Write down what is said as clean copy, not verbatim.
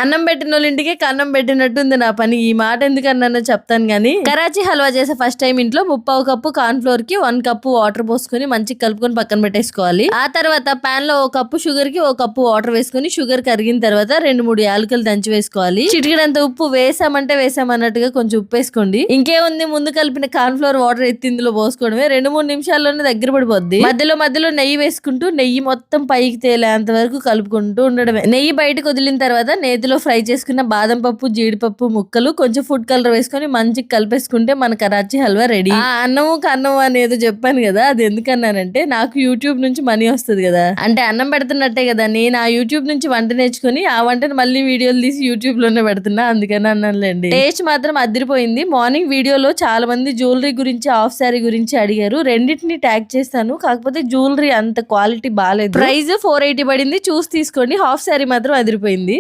అన్నం పెట్టిన వాళ్ళ ఇంటికి కన్నం పెట్టినట్టుంది నా పని. ఈ మాట ఎందుకన్నా చెప్తాను గానీ, కరాచీ హల్వా చేసే ఫస్ట్ టైం ఇంట్లో 3/4 కప్పు కార్న్ ఫ్లోర్ కి 1 కప్పు వాటర్ పోసుకొని మంచిగా కలుపుకొని పక్కన పెట్టేసుకోవాలి. ఆ తర్వాత పాన్ లో 1 కప్పు షుగర్ కి 1 కప్పు వాటర్ వేసుకొని షుగర్ కరిగిన తర్వాత 2-3 యాలకులు దంచి వేసుకోవాలి. చిటికెడంత ఉప్పు వేసామన్నట్టుగా కొంచెం ఉప్పు వేసుకోండి. ఇంకేముంది, ముందు కలిపిన కార్న్ ఫ్లోర్ వాటర్ ఎత్తి ఇందులో పోసుకోవడమే. 2-3 నిమిషాల్లోనే దగ్గర పడిపోద్ది. మధ్యలో నెయ్యి వేసుకుంటూ నెయ్యి మొత్తం పైకి తేలేంత వరకు కలుపుకుంటూ ఉండడమే. నెయ్యి బయటకు వదిలిన తర్వాత నేతిలో ఫ్రై చేసుకున్న బాదం పప్పు, జీడిపప్పు ముక్కలు, కొంచెం ఫుడ్ కలర్ వేసుకొని మంచిగా కలిపేసుకుంటే మన కరాచీ హల్వా రెడీ. ఆ అన్నము కన్నము అనేది చెప్పాను కదా, అది ఎందుకన్నానంటే నాకు యూట్యూబ్ నుంచి మనీ వస్తుంది కదా, అంటే అన్నం పెడుతున్నట్టే కదా. నేను ఆ యూట్యూబ్ నుంచి వంట నేర్చుకుని ఆ వంటను మళ్ళీ వీడియోలు తీసి యూట్యూబ్ లోనే పెడుతున్నా, అందుకని అన్నానులేండి. టేస్ట్ మాత్రం అదిరిపోయింది. మార్నింగ్ వీడియోలో చాలా మంది జ్యువెలరీ గురించి, హాఫ్ సారీ గురించి అడిగారు. రెండింటిని ట్యాగ్ చేస్తాను, కాకపోతే జ్యువెలరీ అంత క్వాలిటీ బాగాలేదు. ప్రైస్ 480 పడింది, చూసి తీసుకోండి. హాఫ్ సారీ మాత్రం అదిరిపోయింది.